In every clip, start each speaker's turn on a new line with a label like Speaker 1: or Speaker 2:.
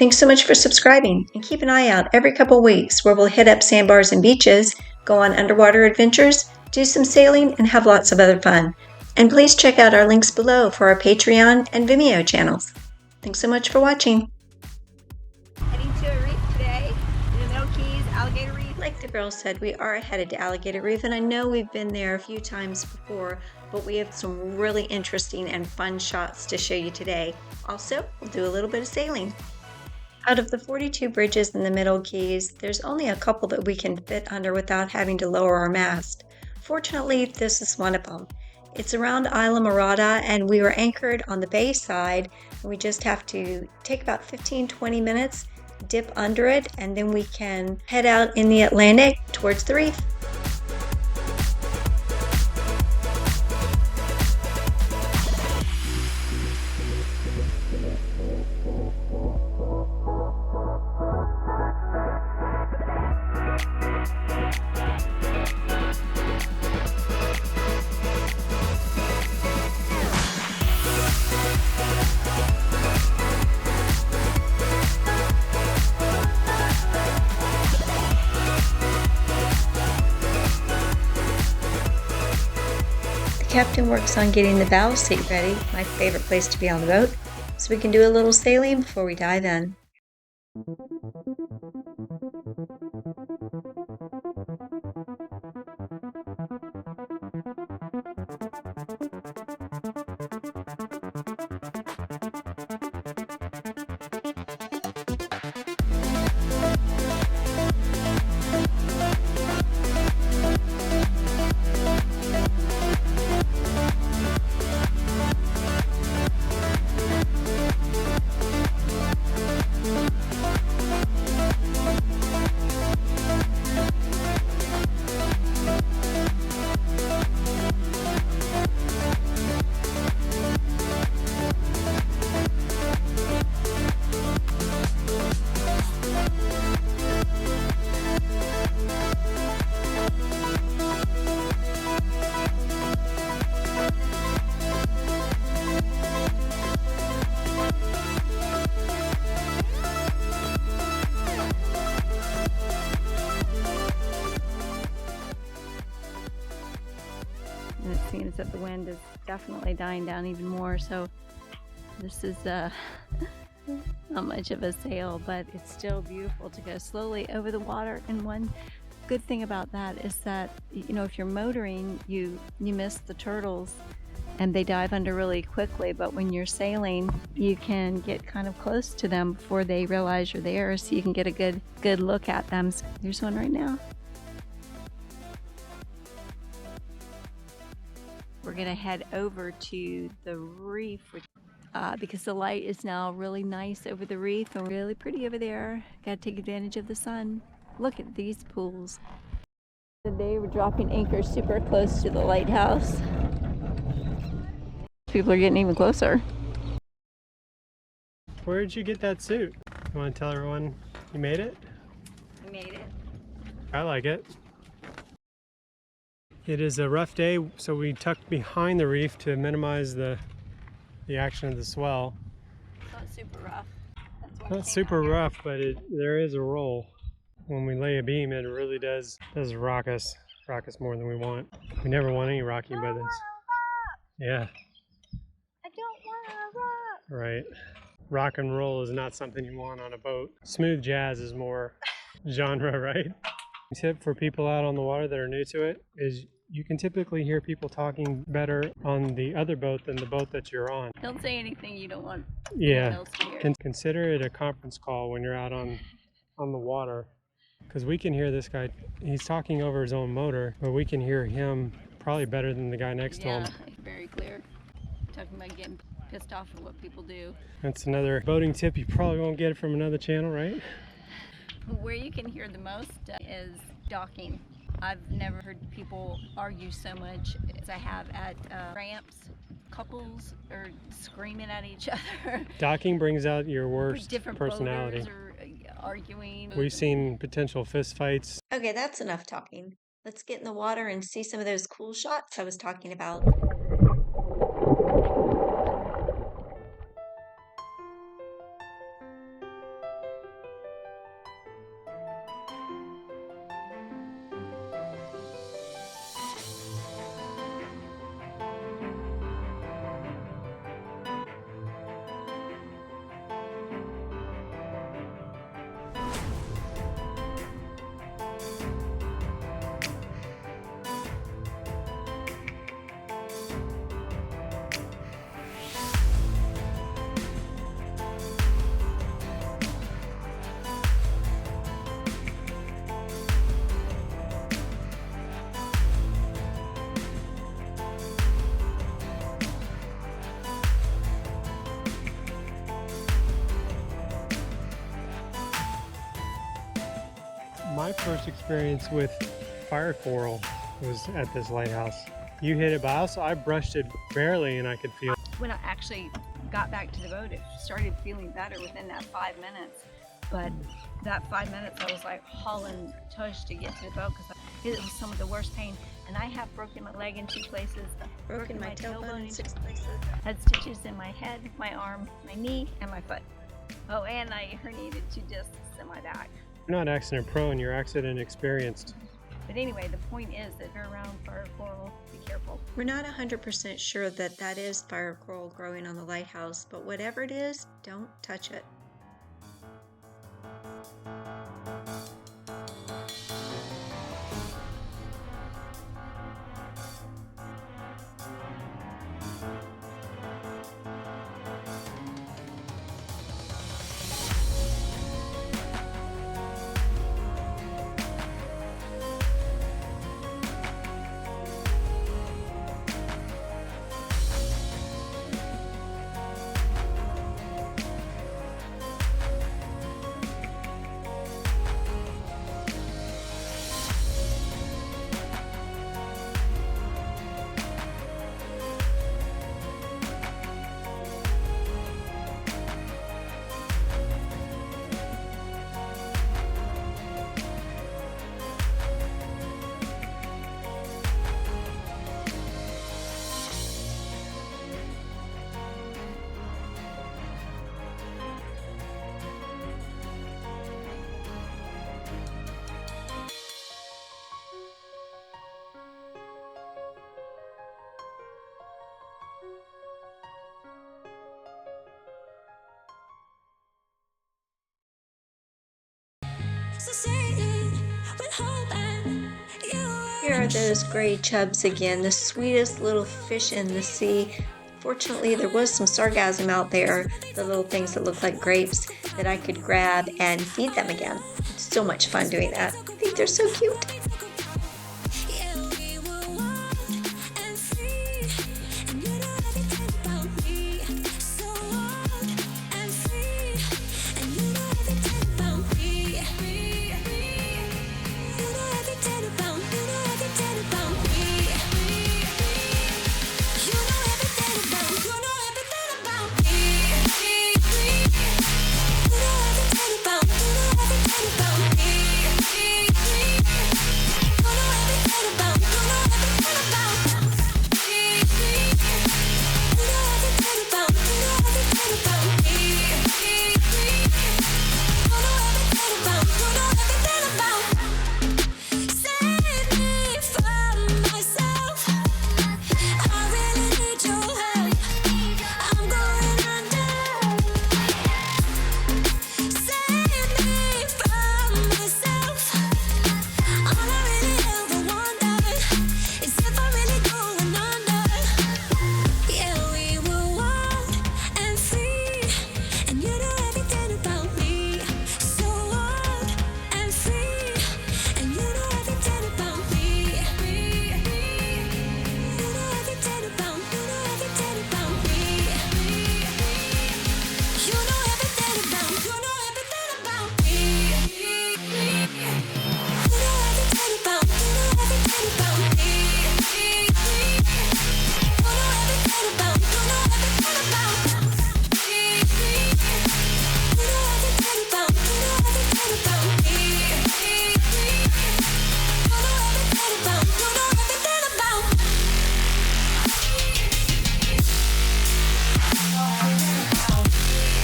Speaker 1: Thanks so much for subscribing, and keep an eye out every couple weeks where we'll hit up sandbars and beaches, go on underwater adventures, do some sailing, and have lots of other fun. And please check out our links below for our Patreon and Vimeo channels. Thanks so much for watching.
Speaker 2: Heading to a reef today in the Middle Keys, Alligator Reef.
Speaker 1: Like the girl said, we are headed to Alligator Reef, and I know we've been there a few times before, but we have some really interesting and fun shots to show you today. Also, we'll do a little bit of sailing. Out of the 42 bridges in the Middle Keys, there's only a couple that we can fit under without having to lower our mast. Fortunately, this is one of them. It's around Isla Morada, and we were anchored on the bay side, and we just have to take about 15-20 minutes, dip under it, and then we can head out in the Atlantic towards the reef. The captain works on getting the bow seat ready, my favorite place to be on the boat, so we can do a little sailing before we dive in.
Speaker 2: And it seems that the wind is definitely dying down even more, so this is not much of a sail, but it's still beautiful to go slowly over the water. And one good thing about that is that, you know, if you're motoring, you miss the turtles and they dive under really quickly, but when you're sailing you can get kind of close to them before they realize you're there, so you can get a good look at them. So there's one right now. We're gonna head over to the reef because the light is now really nice over the reef and really pretty over there. Gotta take advantage of the sun. Look at these pools. Today we're dropping anchor super close to the lighthouse. People are getting even closer.
Speaker 3: Where did you get that suit? You want to tell everyone you made it?
Speaker 2: We made it.
Speaker 3: I like it. It is a rough day, so we tucked behind the reef to minimize the action of the swell.
Speaker 2: It's not super rough.
Speaker 3: Not super rough, but there is a roll. When we lay a beam, it really does rock us more than we want. We never want any rocking by this. Yeah.
Speaker 2: I don't want to rock.
Speaker 3: Right. Rock and roll is not something you want on a boat. Smooth jazz is more genre, right? Tip for people out on the water that are new to it is you can typically hear people talking better on the other boat than the boat that you're on.
Speaker 2: Don't say anything you don't want
Speaker 3: Yeah,
Speaker 2: else to hear.
Speaker 3: consider it a conference call when you're out on the water, because we can hear this guy. He's talking over his own motor, but we can hear him probably better than the guy next to him.
Speaker 2: Yeah, very clear. Talking about getting pissed off at what people do.
Speaker 3: That's another boating tip you probably won't get from another channel, right?
Speaker 2: Where you can hear the most is docking. I've never heard people argue so much as I have at ramps. Couples are screaming at each other.
Speaker 3: Docking brings out your worst
Speaker 2: Different
Speaker 3: personality.
Speaker 2: boaters are arguing.
Speaker 3: We've seen potential fist fights.
Speaker 1: Okay, that's enough talking. Let's get in the water and see some of those cool shots I was talking about.
Speaker 3: My first experience with fire coral was at this lighthouse. You hit it, but also I brushed it barely and I could feel.
Speaker 2: When I actually got back to the boat, it started feeling better within that 5 minutes. But that 5 minutes, I was like hauling tush to get to the boat because it was some of the worst pain. And I have broken my leg in 2 places,
Speaker 1: Broken my tailbone in 6 places.
Speaker 2: had stitches in my head, my arm, my knee, and my foot. Oh, and I herniated 2 discs in my back.
Speaker 3: You're not accident prone, you're accident experienced.
Speaker 2: But anyway, the point is that if you're around fire coral, be careful.
Speaker 1: We're not 100% sure that that is fire coral growing on the lighthouse, but whatever it is, don't touch it. Here are those gray chubs again, the sweetest little fish in the sea. Fortunately, there was some sargassum out there, the little things that look like grapes that I could grab and feed them again. It's so much fun doing that. I think they're so cute.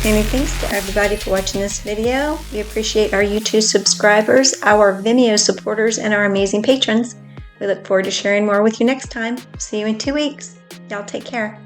Speaker 1: Many thanks to everybody for watching this video. We appreciate our YouTube subscribers, our Vimeo supporters, and our amazing patrons. We look forward to sharing more with you next time. See you in 2 weeks. Y'all take care.